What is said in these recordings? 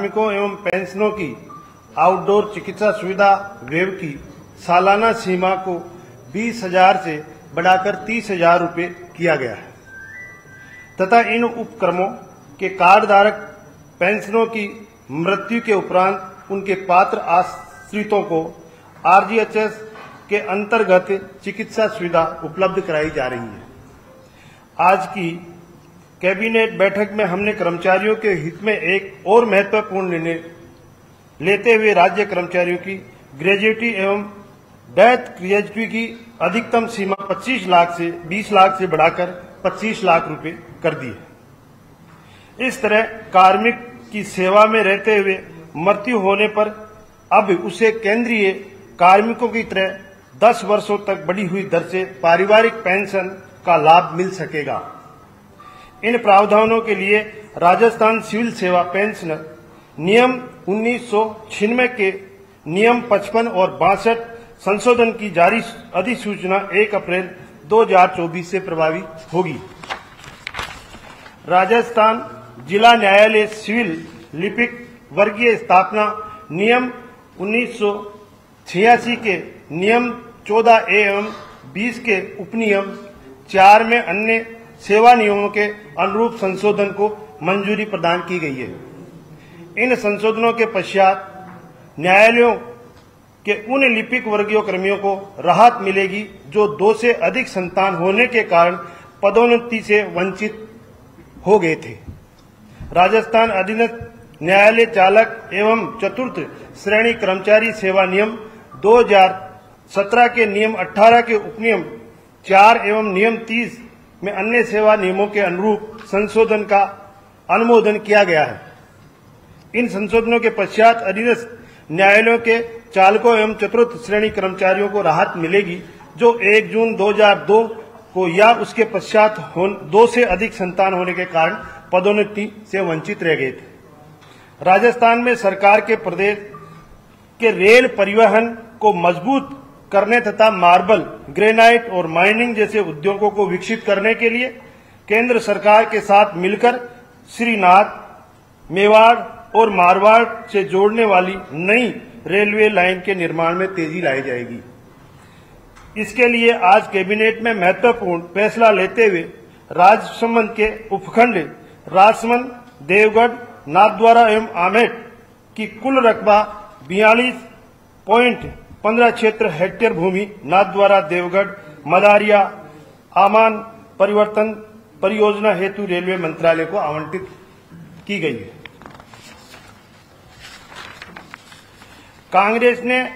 कार्मिकों एवं पेंशनों की आउटडोर चिकित्सा सुविधा वेब की सालाना सीमा को 20,000 से बढ़ाकर 30,000 रुपये किया गया है तथा इन उपक्रमों के कार्ड धारक पेंशनों की मृत्यु के उपरांत उनके पात्र आश्रितों को आरजीएचएस के अंतर्गत चिकित्सा सुविधा उपलब्ध कराई जा रही है। आज की कैबिनेट बैठक में हमने कर्मचारियों के हित में एक और महत्वपूर्ण निर्णय लेते हुए राज्य कर्मचारियों की ग्रेजुएटी एवं डेथ ग्रेजुएटी की अधिकतम सीमा 25 लाख से 20 लाख से बढ़ाकर 25 लाख रुपए कर दी है। इस तरह कार्मिक की सेवा में रहते हुए मृत्यु होने पर अब उसे केंद्रीय कार्मिकों की तरह 10 वर्षों तक बढ़ी हुई दर से पारिवारिक पेंशन का लाभ मिल सकेगा। इन प्रावधानों के लिए राजस्थान सिविल सेवा पेंशन नियम 1996 के नियम 55 और 62 संशोधन की जारी अधिसूचना 1 अप्रैल 2024 से प्रभावी होगी। राजस्थान जिला न्यायालय सिविल लिपिक वर्गीय स्थापना नियम 1986 के नियम 14A एवं 20 के उपनियम 4 में अन्य सेवा नियमों के अनुरूप संशोधन को मंजूरी प्रदान की गई है। इन संशोधनों के पश्चात न्यायालयों के उन लिपिक वर्गीय कर्मियों को राहत मिलेगी जो 2 से अधिक संतान होने के कारण पदोन्नति से वंचित हो गए थे। राजस्थान अधीनस्थ न्यायालय चालक एवं चतुर्थ श्रेणी कर्मचारी सेवा नियम 2017 के नियम 18 के उपनियम 4 एवं नियम 30 में अन्य सेवा नियमों के अनुरूप संशोधन का अनुमोदन किया गया है। इन संशोधनों के पश्चात अधीनस्थ न्यायालयों के चालकों एवं चतुर्थ श्रेणी कर्मचारियों को राहत मिलेगी जो 1 जून 2002 को या उसके पश्चात 2 से अधिक संतान होने के कारण पदोन्नति से वंचित रह गए थे। राजस्थान में सरकार के प्रदेश के रेल परिवहन को मजबूत करने तथा मार्बल, ग्रेनाइट और माइनिंग जैसे उद्योगों को विकसित करने के लिए केंद्र सरकार के साथ मिलकर श्रीनाथ, मेवाड़ और मारवाड़ से जोड़ने वाली नई रेलवे लाइन के निर्माण में तेजी लाई जाएगी। इसके लिए आज कैबिनेट में महत्वपूर्ण फैसला लेते हुए राजसमंद के उपखंड राजसमंद, देवगढ़, नाथद्वारा एवं आमेट की कुल रकबा 42.15 क्षेत्र हेक्टेयर भूमि नाथद्वारा, देवगढ़, मदारिया, आमान परिवर्तन परियोजना हेतु रेलवे मंत्रालय को आवंटित की गई है। कांग्रेस ने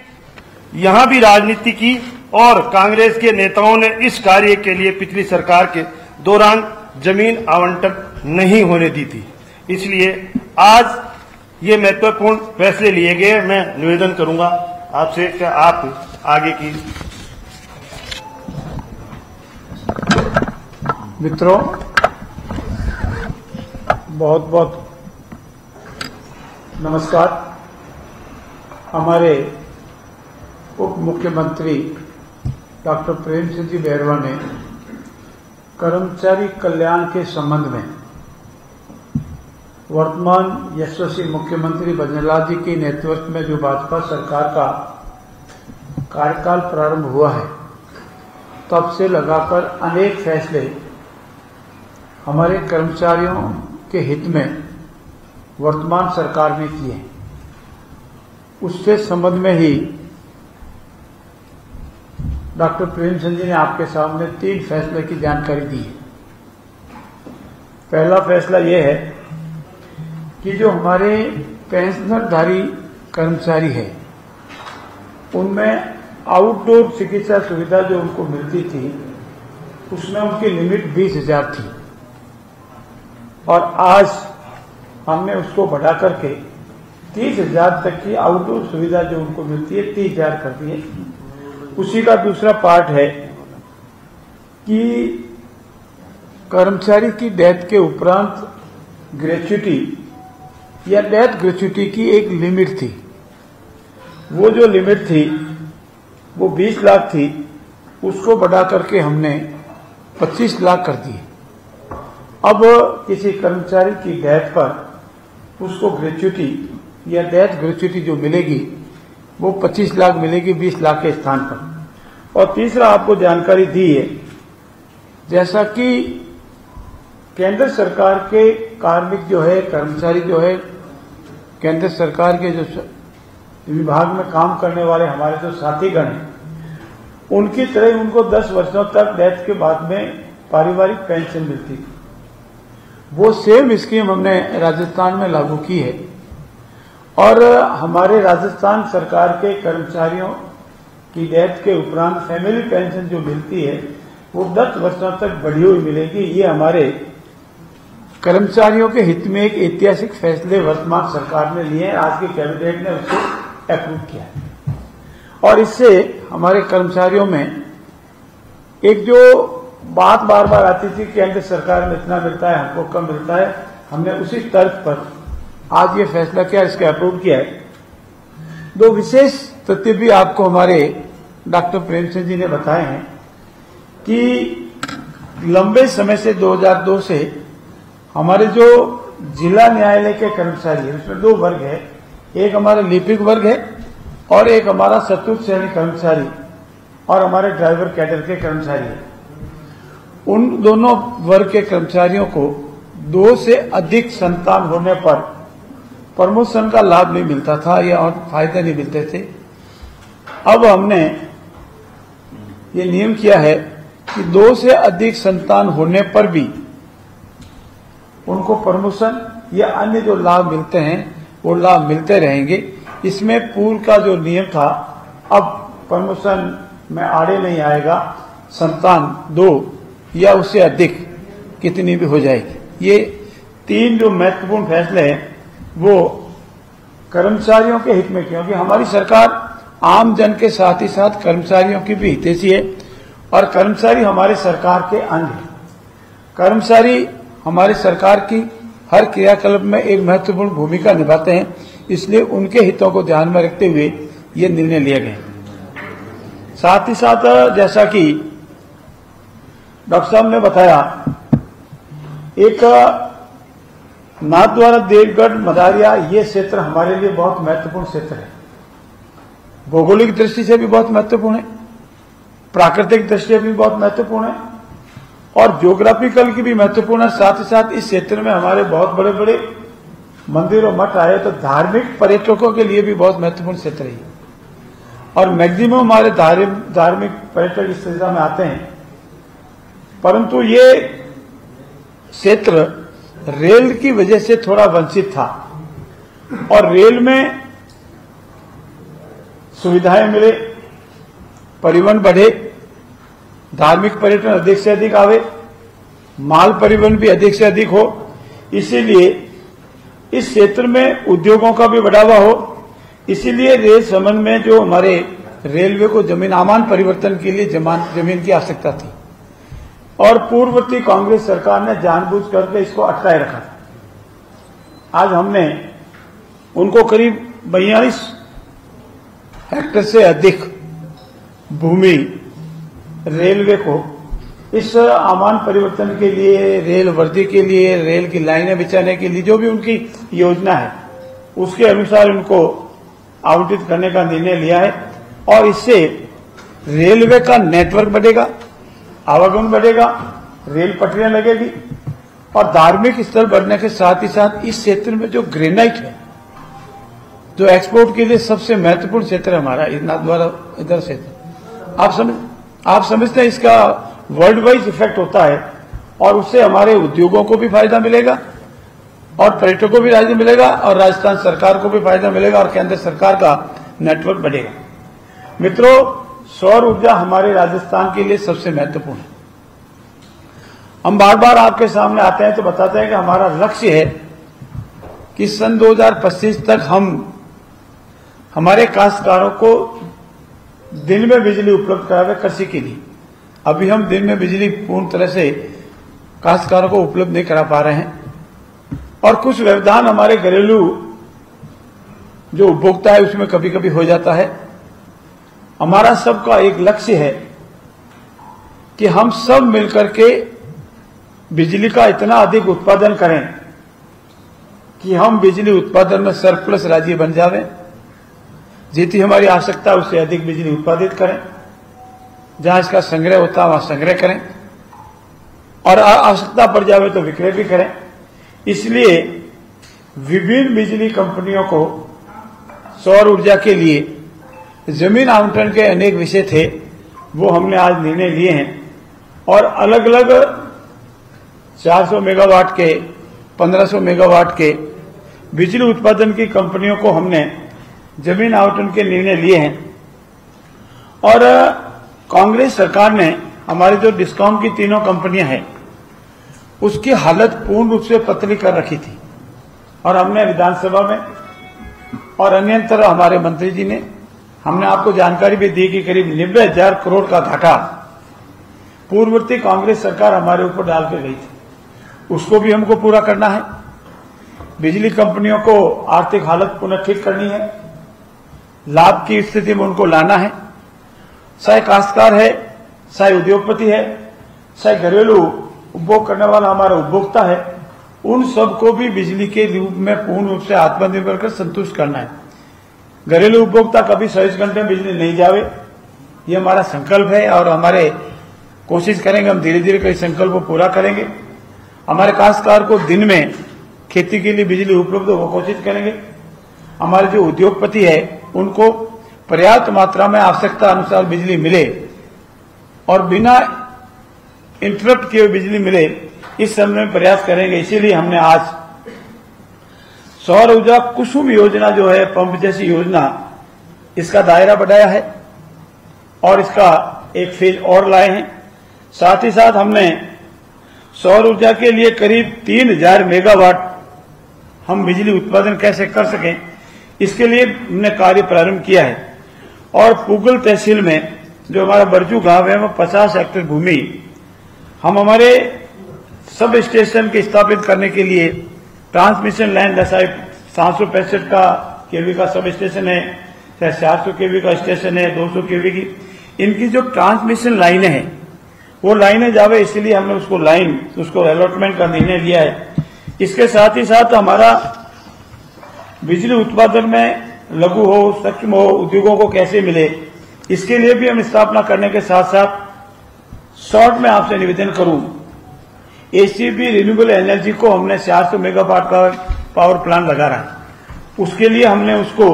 यहां भी राजनीति की और कांग्रेस के नेताओं ने इस कार्य के लिए पिछली सरकार के दौरान जमीन आवंटन नहीं होने दी थी। इसलिए आज ये महत्वपूर्ण फैसले लिए गए। मैं निवेदन करूंगा आपसे कि आप आगे की। मित्रों, बहुत बहुत नमस्कार। हमारे उप मुख्यमंत्री डॉक्टर प्रेम सिंह जी बैरवा ने कर्मचारी कल्याण के संबंध में वर्तमान यशस्वी मुख्यमंत्री बननेलाल जी के नेतृत्व में जो भाजपा सरकार का कार्यकाल प्रारंभ हुआ है तब से लगाकर अनेक फैसले हमारे कर्मचारियों के हित में वर्तमान सरकार ने किए। उसके संबंध में ही डॉक्टर प्रेम सिंह जी ने आपके सामने 3 फैसले की जानकारी दी है। पहला फैसला यह है कि जो हमारे पेंशनधारी कर्मचारी है उनमें आउटडोर चिकित्सा सुविधा जो उनको मिलती थी उसमें उनकी लिमिट 20,000 थी और आज हमने उसको बढ़ा करके 30,000 तक की आउटडोर सुविधा जो उनको मिलती है 30,000 कर दी है। उसी का दूसरा पार्ट है कि कर्मचारी की डेथ के उपरांत ग्रेच्युटी या डेथ ग्रेच्युटी की एक लिमिट थी। वो जो लिमिट थी वो 20 लाख थी, उसको बढ़ा करके हमने 25 लाख कर दी। अब किसी कर्मचारी की डेथ पर उसको ग्रेच्युटी या डेथ ग्रेच्युटी जो मिलेगी वो 25 लाख मिलेगी 20 लाख के स्थान पर। और तीसरा आपको जानकारी दी है, जैसा कि केंद्र सरकार के कार्मिक जो है, कर्मचारी जो है, केंद्र सरकार के जो विभाग में काम करने वाले हमारे जो साथीगण हैं, उनकी तरह उनको 10 वर्षों तक डेथ के बाद में पारिवारिक पेंशन मिलती थी। वो सेम स्कीम हमने राजस्थान में लागू की है और हमारे राजस्थान सरकार के कर्मचारियों की डेथ के उपरांत फैमिली पेंशन जो मिलती है वो 10 वर्षों तक बढ़ी हुई मिलेगी। ये हमारे कर्मचारियों के हित में एक ऐतिहासिक फैसले वर्तमान सरकार ने लिए हैं। आज की कैबिनेट ने उसको अप्रूव किया है और इससे हमारे कर्मचारियों में एक जो बात बार बार आती थी केंद्र सरकार में इतना मिलता है, हमको कम मिलता है, हमने उसी तर्क पर आज ये फैसला किया, इसके अप्रूव किया है। दो विशेष तथ्य भी आपको हमारे डॉक्टर प्रेम सिंह जी ने बताए हैं कि लंबे समय से 2002 से हमारे जो जिला न्यायालय के कर्मचारी है उसमें 2 वर्ग है, एक हमारा लिपिक वर्ग है और एक हमारा चतुर्थ श्रेणी कर्मचारी और हमारे ड्राइवर कैडर के कर्मचारी है। उन दोनों वर्ग के कर्मचारियों को 2 से अधिक संतान होने पर प्रमोशन का लाभ नहीं मिलता था या और फायदे नहीं मिलते थे। अब हमने ये नियम किया है कि 2 से अधिक संतान होने पर भी उनको प्रमोशन या अन्य जो लाभ मिलते हैं वो लाभ मिलते रहेंगे। इसमें पूर्व का जो नियम था अब प्रमोशन में आड़े नहीं आएगा, संतान 2 या उससे अधिक कितनी भी हो जाएगी। ये 3 जो महत्वपूर्ण फैसले हैं वो कर्मचारियों के हित में, क्योंकि हमारी सरकार आम जन के साथ ही साथ कर्मचारियों की भी हितैषी है और कर्मचारी हमारे सरकार के अंग हैं। कर्मचारी हमारी सरकार की हर क्रियाकलाप में एक महत्वपूर्ण भूमिका निभाते हैं, इसलिए उनके हितों को ध्यान में रखते हुए ये निर्णय लिए गए। साथ ही साथ जैसा कि डॉक्टर साहब ने बताया, एक नाथद्वारा देवगढ़ मदारिया ये क्षेत्र हमारे लिए बहुत महत्वपूर्ण क्षेत्र है। भौगोलिक दृष्टि से भी बहुत महत्वपूर्ण है, प्राकृतिक दृष्टि से भी बहुत महत्वपूर्ण है और ज्योग्राफिकल की भी महत्वपूर्ण है। साथ ही साथ इस क्षेत्र में हमारे बहुत बड़े बड़े मंदिर और मठ आए, तो धार्मिक पर्यटकों के लिए भी बहुत महत्वपूर्ण क्षेत्र है और मैक्सिमम हमारे धार्मिक पर्यटक इस क्षेत्र में आते हैं। परंतु ये क्षेत्र रेल की वजह से थोड़ा वंचित था और रेल में सुविधाएं मिले, परिवहन बढ़े, धार्मिक पर्यटन अधिक से अधिक आवे, माल परिवहन भी अधिक से अधिक हो, इसीलिए इस क्षेत्र में उद्योगों का भी बढ़ावा हो। इसीलिए रेल संबंध में जो हमारे रेलवे को जमीन आमान परिवर्तन के लिए जमीन की आवश्यकता थी और पूर्ववर्ती कांग्रेस सरकार ने जानबूझ करके इसको अटकाए रखा था। आज हमने उनको करीब 42 हेक्टेयर से अधिक भूमि रेलवे को इस आमान परिवर्तन के लिए, रेल वर्दी के लिए, रेल की लाइनें बिछाने के लिए जो भी उनकी योजना है उसके अनुसार उनको आवंटित करने का निर्णय लिया है और इससे रेलवे का नेटवर्क बढ़ेगा, आवागमन बढ़ेगा, रेल पटरियां लगेगी और धार्मिक स्थल बढ़ने के साथ ही साथ इस क्षेत्र में जो ग्रेनाइट है, जो एक्सपोर्ट के लिए सबसे महत्वपूर्ण क्षेत्र है हमारा नाथद्वारा इधर क्षेत्र, आप समझते हैं इसका वर्ल्ड वाइड इफेक्ट होता है और उससे हमारे उद्योगों को भी फायदा मिलेगा और पर्यटकों को भी फायदा मिलेगा और राजस्थान सरकार को भी फायदा मिलेगा और केंद्र सरकार का नेटवर्क बढ़ेगा। मित्रों, सौर ऊर्जा हमारे राजस्थान के लिए सबसे महत्वपूर्ण है। हम बार बार आपके सामने आते हैं तो बताते हैं कि हमारा लक्ष्य है कि सन 2025 तक हम हमारे काश्तकारों को दिन में बिजली उपलब्ध करावे कृषि के लिए। अभी हम दिन में बिजली पूर्ण तरह से काश्तकारों को उपलब्ध नहीं करा पा रहे हैं और कुछ व्यवधान हमारे घरेलू जो उपभोक्ता है उसमें कभी कभी हो जाता है। हमारा सबका एक लक्ष्य है कि हम सब मिलकर के बिजली का इतना अधिक उत्पादन करें कि हम बिजली उत्पादन में सरप्लस राज्य बन जावे, जितनी हमारी आवश्यकता उससे अधिक बिजली उत्पादित करें, जहां इसका संग्रह होता है वहां संग्रह करें, और आवश्यकता पड़ जावे तो विक्रय भी करें। इसलिए विभिन्न बिजली कंपनियों को सौर ऊर्जा के लिए जमीन आवंटन के अनेक विषय थे, वो हमने आज निर्णय लिए हैं और अलग अलग 400 मेगावाट के 1500 मेगावाट के बिजली उत्पादन की कंपनियों को हमने जमीन आवंटन के निर्णय लिए हैं। और कांग्रेस सरकार ने हमारी जो डिस्कॉम की तीनों कंपनियां हैं उसकी हालत पूर्ण रूप से पतली कर रखी थी, और हमने विधानसभा में और अन्यत्र हमारे मंत्री जी ने हमने आपको जानकारी भी दी कि करीब 90,000 करोड़ का घाटा पूर्ववर्ती कांग्रेस सरकार हमारे ऊपर डाल के गई थी, उसको भी हमको पूरा करना है। बिजली कंपनियों को आर्थिक हालत पुनः ठीक करनी है, लाभ की स्थिति में उनको लाना है। चाहे काश्तकार है, चाहे उद्योगपति है, चाहे घरेलू उपभोग करने वाला हमारा उपभोक्ता है, उन सबको भी बिजली के रूप में पूर्ण रूप से आत्मनिर्भर कर संतुष्ट करना है। घरेलू उपभोक्ता कभी 24 घंटे में बिजली नहीं जावे, ये हमारा संकल्प है और हमारे कोशिश करेंगे, हम धीरे धीरे कई संकल्प को पूरा करेंगे। हमारे काश्तकार को दिन में खेती के लिए बिजली उपलब्ध हो कोशिश करेंगे। हमारे जो उद्योगपति है उनको पर्याप्त मात्रा में आवश्यकता अनुसार बिजली मिले और बिना इंटरप्ट किए बिजली मिले, इस समय में प्रयास करेंगे। इसीलिए हमने आज सौर ऊर्जा कुसुम योजना जो है पंप जैसी योजना, इसका दायरा बढ़ाया है और इसका एक फेज और लाए हैं। साथ ही साथ हमने सौर ऊर्जा के लिए करीब 3000 मेगावाट हम बिजली उत्पादन कैसे कर सकें, इसके लिए हमने कार्य प्रारंभ किया है। और पुगल तहसील में जो हमारा बरजू गांव है, वह 50 हेक्टेयर भूमि हम हमारे सब स्टेशन के स्थापित करने के लिए ट्रांसमिशन लाइन, जैसा 765 का केवी का सब स्टेशन है, चाहे 400 केवी का स्टेशन है, 200 केवी की, इनकी जो ट्रांसमिशन लाइनें हैं वो लाइनें जावे, इसलिए हमने उसको अलॉटमेंट का निर्णय लिया है। इसके साथ ही साथ हमारा बिजली उत्पादन में लघु हो, सूक्ष्म हो, उद्योगों को कैसे मिले, इसके लिए भी हम स्थापना करने के साथ साथ शॉर्ट में आपसे निवेदन करूं, एसीबी रिन्यूएबल एनर्जी को हमने 400 मेगावाट का पावर प्लांट लगा रहा है। उसके लिए हमने उसको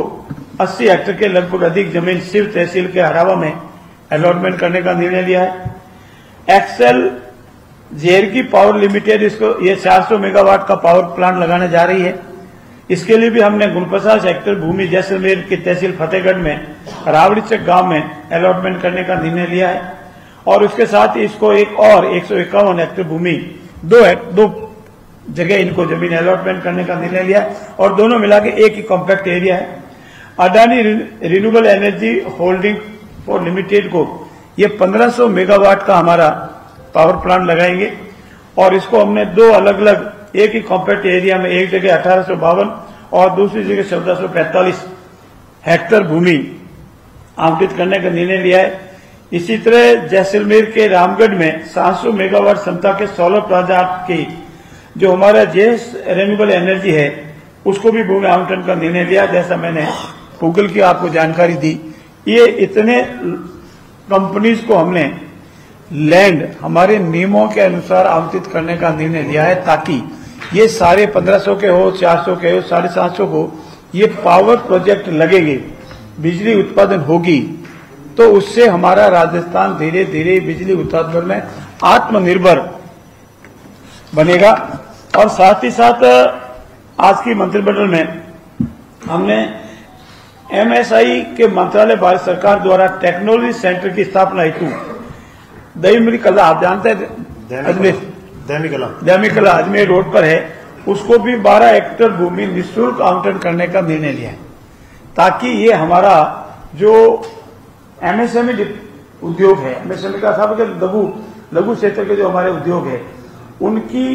80 हेक्टेयर के लगभग अधिक जमीन सिर्फ तहसील के हरावा में अलॉटमेंट करने का निर्णय लिया है। एक्सेल जेर की पावर लिमिटेड इसको ये 400 मेगावाट का पावर प्लांट लगाने जा रही है। इसके लिए भी हमने 49 हेक्टेयर भूमि जैसलमेर की तहसील फतेहगढ़ में रावड़ीचक गांव में अलॉटमेंट करने का निर्णय लिया है। और उसके साथ ही इसको एक और 151 हेक्टेयर भूमि दो जगह इनको जमीन अलॉटमेंट करने का निर्णय लिया है और दोनों मिला के एक ही कॉम्पैक्ट एरिया है। Adani renewable energy holding for limited को ये 1500 मेगावाट का हमारा पावर प्लांट लगाएंगे और इसको हमने दो अलग अलग एक ही कॉम्पैक्ट एरिया में, एक जगह 1852 और दूसरी जगह 1445 हेक्टेयर भूमि आवंटित करने का निर्णय लिया है। इसी तरह जैसलमेर के रामगढ़ में 700 मेगावाट क्षमता के सोलर प्रोजेक्ट की जो हमारा जेस रिन्यूएबल एनर्जी है उसको भी भूमि आवंटन का निर्णय लिया, जैसा मैंने गूगल की आपको जानकारी दी। ये इतने कंपनीज को हमने लैंड हमारे नियमों के अनुसार आवंटित करने का निर्णय लिया है, ताकि ये सारे 1500 के हो, 400 के हो, 750 को ये पावर प्रोजेक्ट लगेंगे, बिजली उत्पादन होगी, तो उससे हमारा राजस्थान धीरे धीरे बिजली उत्पादन में आत्मनिर्भर बनेगा। और साथ ही साथ आज की मंत्रिमंडल में हमने एमएसआई के मंत्रालय भारत सरकार द्वारा टेक्नोलॉजी सेंटर की स्थापना हेतु दहीमरी कला, आप जानते हैं अजमेर, दैमिकला अजमेर रोड पर है, उसको भी 12 हेक्टेयर भूमि निःशुल्क आवंटन करने का निर्णय लिया है, ताकि ये हमारा जो एमएसएमई उद्योग है, एमएसएमई का था लघु क्षेत्र के जो हमारे उद्योग है, उनकी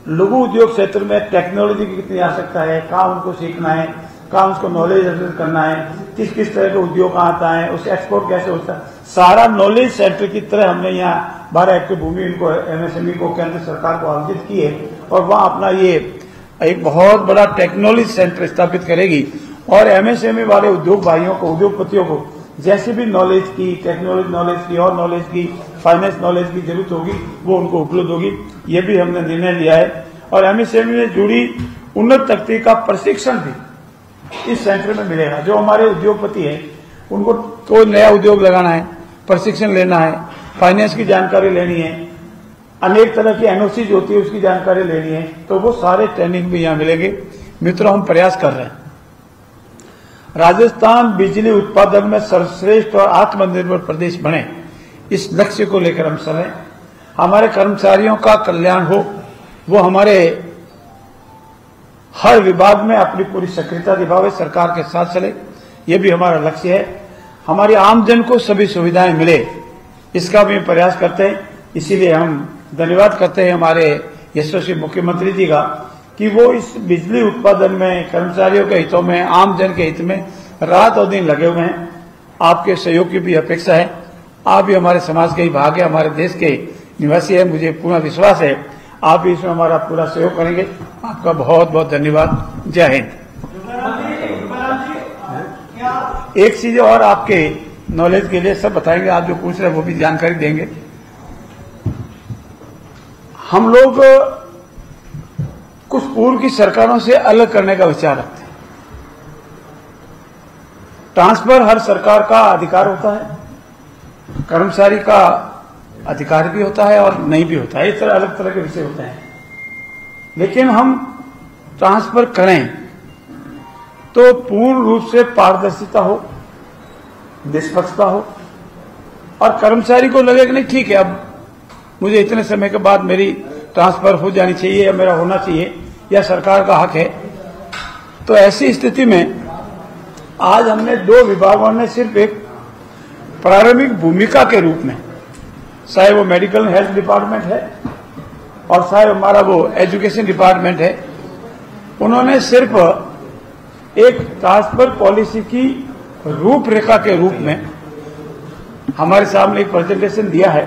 लघु उद्योग क्षेत्र में टेक्नोलॉजी की कितनी आवश्यकता है, कहाँ उनको सीखना है, कहाँ उसको नॉलेज हासिल करना है, किस किस तरह के उद्योग आता है, उससे एक्सपोर्ट कैसे होता है, सारा नॉलेज सेंटर की तरह हमने यहाँ 12 हेक्टेयर भूमि इनको एमएसएमई को केंद्र सरकार को आवंटित की है और वहाँ अपना ये एक बहुत बड़ा टेक्नोलॉजी सेंटर स्थापित करेगी और एमएसएमई वाले उद्योग भाइयों को, उद्योगपतियों को जैसे भी नॉलेज की, टेक्नोलॉजी नॉलेज की और नॉलेज की, फाइनेंस नॉलेज की जरूरत होगी वो उनको उपलब्ध होगी। ये भी हमने निर्णय लिया है और एमएसएमई में जुड़ी उन्नत तकनीक का प्रशिक्षण भी इस सेंटर में मिलेगा। जो हमारे उद्योगपति है उनको कोई नया उद्योग लगाना है, प्रशिक्षण लेना है, फाइनेंस की जानकारी लेनी है, अनेक तरह की एनओसी जो होती है उसकी जानकारी लेनी है, तो वो सारे ट्रेनिंग भी यहाँ मिलेंगे। मित्रों, हम प्रयास कर रहे हैं राजस्थान बिजली उत्पादन में सर्वश्रेष्ठ और आत्मनिर्भर प्रदेश बने, इस लक्ष्य को लेकर हम चलें। हमारे कर्मचारियों का कल्याण हो, वो हमारे हर विभाग में अपनी पूरी सक्रियता दिखावे, सरकार के साथ चले, ये भी हमारा लक्ष्य है। हमारी आमजन को सभी सुविधाएं मिले, इसका भी प्रयास करते हैं। इसीलिए हम धन्यवाद करते हैं हमारे यशस्वी मुख्यमंत्री जी का कि वो इस बिजली उत्पादन में कर्मचारियों के हितों में, आमजन के हित में रात और दिन लगे हुए हैं। आपके सहयोग की भी अपेक्षा है। आप भी हमारे समाज के ही भाग है, हमारे देश के निवासी है। मुझे पूरा विश्वास है आप भी इसमें हमारा पूरा सहयोग करेंगे। आपका बहुत बहुत धन्यवाद। जय हिंद। एक चीज और आपके नॉलेज के लिए सब बताएंगे, आप जो पूछ रहे हैं वो भी जानकारी देंगे। हम लोग कुछ पूर्व की सरकारों से अलग करने का विचार रखते हैं। ट्रांसफर हर सरकार का अधिकार होता है, कर्मचारी का अधिकार भी होता है और नहीं भी होता है, इस तरह अलग तरह के विषय होते हैं। लेकिन हम ट्रांसफर करें तो पूर्ण रूप से पारदर्शिता हो, निष्पक्षता हो और कर्मचारी को लगे कि नहीं ठीक है, अब मुझे इतने समय के बाद मेरी ट्रांसफर हो जानी चाहिए या मेरा होना चाहिए या सरकार का हक है। तो ऐसी स्थिति में आज हमने दो विभागों ने सिर्फ एक प्रारंभिक भूमिका के रूप में, चाहे वो मेडिकल हेल्थ डिपार्टमेंट है और चाहे हमारा वो एजुकेशन डिपार्टमेंट है, उन्होंने सिर्फ एक ट्रांसफर पॉलिसी की रूपरेखा के रूप में हमारे सामने एक प्रेजेंटेशन दिया है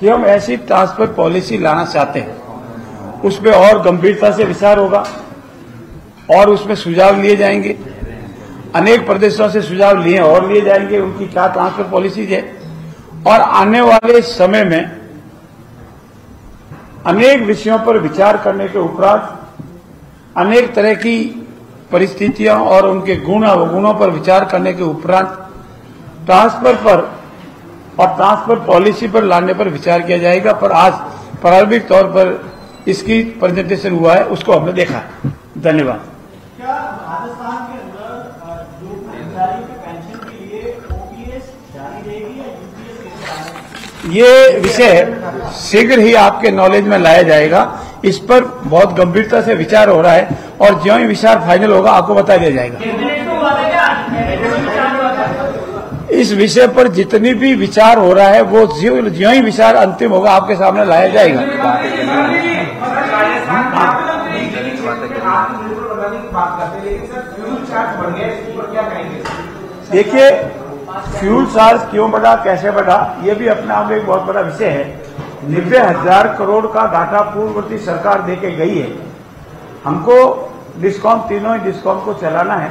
कि हम ऐसी ट्रांसफर पॉलिसी लाना चाहते हैं। उसमें और गंभीरता से विचार होगा और उसमें सुझाव लिए जाएंगे। अनेक प्रदेशों से सुझाव लिए और लिए जाएंगे, उनकी क्या ट्रांसफर पॉलिसीज है और आने वाले समय में अनेक विषयों पर विचार करने के उपरांत अनेक तरह की परिस्थितियों और उनके गुण अवगुणों पर विचार करने के उपरांत ट्रांसफर पर और ट्रांसफर पॉलिसी पर लाने पर विचार किया जाएगा। पर आज प्रारंभिक तौर पर इसकी प्रेजेंटेशन हुआ है, उसको हमने देखा है। धन्यवाद। क्या राजस्थान के अंदर जो कर्मचारियों के पेंशन के लिए ओपीएस जारी रहेगी या यूपीएस? ये विषय शीघ्र ही आपके नॉलेज में लाया जाएगा। इस पर बहुत गंभीरता से विचार हो रहा है और ज्यों ही विचार फाइनल होगा आपको बता दिया जाएगा। इस विषय पर जितनी भी विचार हो रहा है वो ज्यों ही विचार अंतिम होगा आपके सामने लाया जाएगा। देखिए, फ्यूल चार्ज क्यों बढ़ा, कैसे बढ़ा, ये भी अपने आप में एक बहुत बड़ा विषय है। 90,000 करोड़ का घाटा पूर्ववर्ती सरकार देके गई है। हमको डिस्कॉम, तीनों ही डिस्कॉम को चलाना है,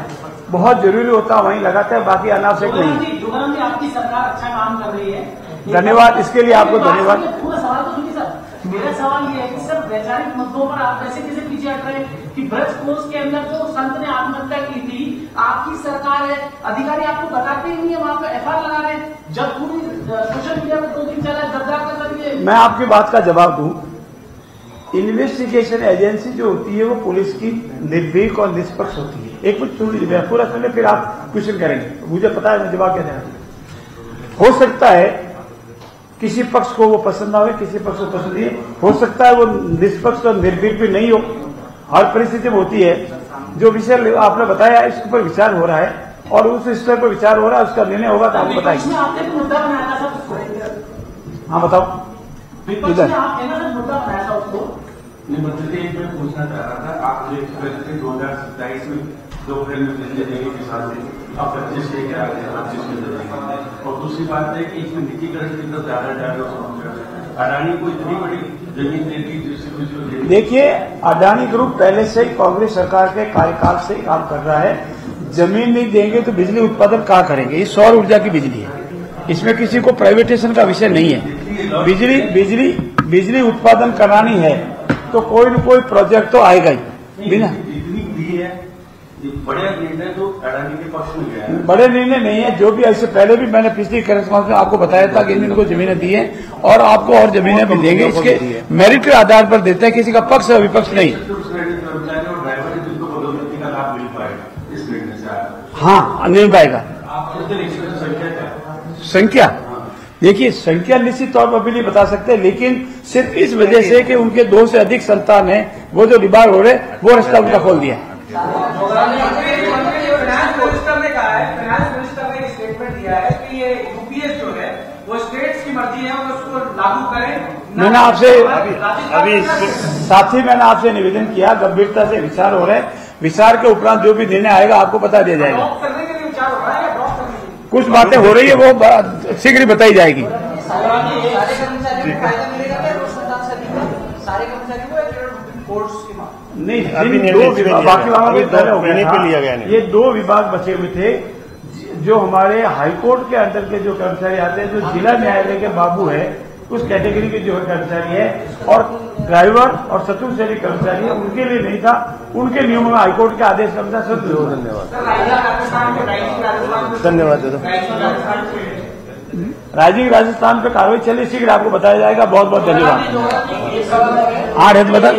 बहुत जरूरी होता है वहीं लगाते हैं, बाकी अनावश्यक नहीं। आपकी सरकार अच्छा काम कर रही है, धन्यवाद, इसके लिए आपको धन्यवाद। पूरा सवाल तो सुनिए सर। मेरा सवाल ये है कि सर वैचारिक मुद्दों पर आप कैसे कैसे पीछे हट रहे हैं कि ब्रज कोष के अंदर जो संत ने आत्महत्या की थी, आपकी सरकार है, अधिकारी आपको बताते ही नहीं है, वहां पर एफआईआर लगा रहे हैं। जब पूरी सोशल मीडिया पर 2 दिन चला जबरदस्त कर रही है। मैं आपकी बात का जवाब दूं। इन्वेस्टिगेशन एजेंसी जो होती है वो पुलिस की निर्भीक और निष्पक्ष होती है। एक मिनट सुन लीजिए, पूरा सुनिए फिर आप क्वेश्चन करेंगे। मुझे पता है मैं जवाब क्या देना। हो सकता है किसी पक्ष को वो पसंद आवे, किसी पक्ष को पसंद नहीं। हो सकता है वो निष्पक्ष और निर्भीक भी नहीं हो, हर परिस्थिति में होती है। जो विषय आपने बताया इसके ऊपर विचार हो रहा है और उस स्तर पर विचार हो रहा है, उसका निर्णय होगा तो आपको बताएंगे। हाँ बताओ। मैं पूछना चाह रहा था, आप जो 2027 में जो बिजली देने के साथ आप 25 लेके आ गए, 25 में और दूसरी बात है कि इसमें निजीकरण की तरफ ज्यादा जा रहे हो। अडानी को इतनी बड़ी जमीन देती जिससे देखिए, अडानी ग्रुप पहले से ही कांग्रेस सरकार के कार्यकाल से काम कर रहा है। जमीन नहीं देंगे तो बिजली उत्पादन कहाँ करेंगे? ये सौर ऊर्जा की बिजली है, इसमें किसी को प्राइवेटेशन का विषय नहीं है। बिजली उत्पादन करानी है तो कोई न कोई प्रोजेक्ट तो आएगा ही। बिना दी है बड़े निर्णय तो अडानी के पक्ष में गया है। बड़े निर्णय नहीं है, जो भी ऐसे पहले भी मैंने पिछली कॉन्फ्रेंस में आपको बताया था कि इनको जमीनें दी है और आपको और जमीनें भी देंगे। इसके मेरिट के आधार पर देते हैं, किसी का पक्ष और विपक्ष नहीं। कर्मचारी और ड्राइवर जिनको पदोन्नति का लाभ मिल पाएगा इस निर्णय से? हाँ, नहीं पाएगा। संख्या देखिए, संख्या निश्चित तौर पर भी नहीं बता सकते, लेकिन सिर्फ इस वजह से कि उनके 2 से अधिक संतान है, वो जो डिबार हो रहे वो रास्ता उनका खोल दिया। फाइनेंस मिनिस्टर ने कहा है, फाइनेंस मिनिस्टर ने स्टेटमेंट दिया है कि ये यूपीएस जो है वो स्टेट्स की मर्जी है, वो उसको लागू करें। मैंने आपसे अभी साथ ही मैंने आपसे निवेदन किया, गंभीरता से विचार हो रहे हैं, विचार के उपरांत जो भी निर्णय आएगा आपको बता दिया जाएगा। करने के लिए विचार हो रहा है या ड्रॉप करने के लिए? कुछ बातें हो रही है, वो शीघ्र ही बताई जाएगी। सारे कर्मचारियों को फायदा मिलेगा क्या रोजगार से अधिक? सारे कर्मचारियों को या कोर्ट्स की मांग? नहीं, अभी दो विभाग, बाकी अभी हो पे लिया गया ये 2 विभाग बचे हुए थे, जो हमारे हाईकोर्ट के अंदर के जो कर्मचारी आते हैं, जो जिला न्यायालय के बाबू है, उस कैटेगरी के जो कर्मचारी है, और ड्राइवर और चतुर्श्रेणी कर्मचारी है, उनके लिए नहीं था। उनके नियमों में हाईकोर्ट के आदेश का धन्यवाद राजीव राजस्थान पे कार्रवाई चली, शीघ्र आपको बताया जाएगा। बहुत बहुत धन्यवाद। हाँ, रेत बदल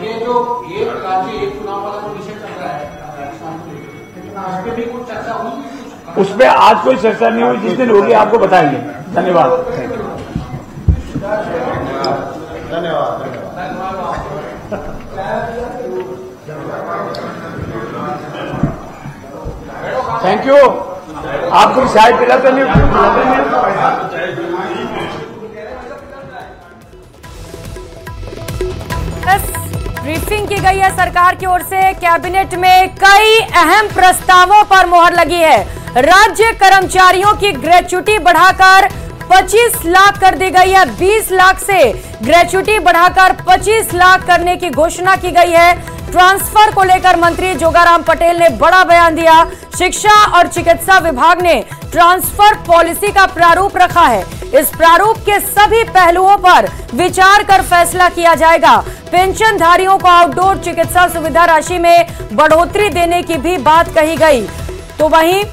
ये जो एक राज्य एक चुनाव वाला जो विषय चल रहा है राजस्थान में, उस पर भी कुछ चर्चा हुई? उस पर आज कोई चर्चा नहीं हुई, जिस दिन होगी आपको बताएंगे। धन्यवाद। Thank you. आपको चाय पिलाते नहीं? ब्रीफिंग की गई है सरकार की ओर से। कैबिनेट में कई अहम प्रस्तावों पर मोहर लगी है। राज्य कर्मचारियों की ग्रेच्युटी बढ़ाकर 25 लाख कर दी गई है। 20 लाख से ग्रेच्युटी बढ़ाकर 25 लाख करने की घोषणा की गई है। ट्रांसफर को लेकर मंत्री जोगाराम पटेल ने बड़ा बयान दिया। शिक्षा और चिकित्सा विभाग ने ट्रांसफर पॉलिसी का प्रारूप रखा है। इस प्रारूप के सभी पहलुओं पर विचार कर फैसला किया जाएगा। पेंशनधारियों को आउटडोर चिकित्सा सुविधा राशि में बढ़ोतरी देने की भी बात कही गई। तो वहीं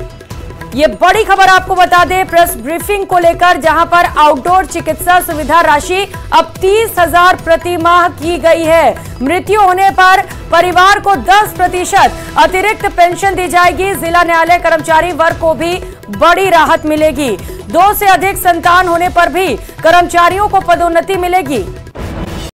ये बड़ी खबर आपको बता दें प्रेस ब्रीफिंग को लेकर, जहां पर आउटडोर चिकित्सा सुविधा राशि अब 30,000 प्रति माह की गई है। मृत्यु होने पर परिवार को 10% अतिरिक्त पेंशन दी जाएगी। जिला न्यायालय कर्मचारी वर्ग को भी बड़ी राहत मिलेगी। 2 से अधिक संतान होने पर भी कर्मचारियों को पदोन्नति मिलेगी।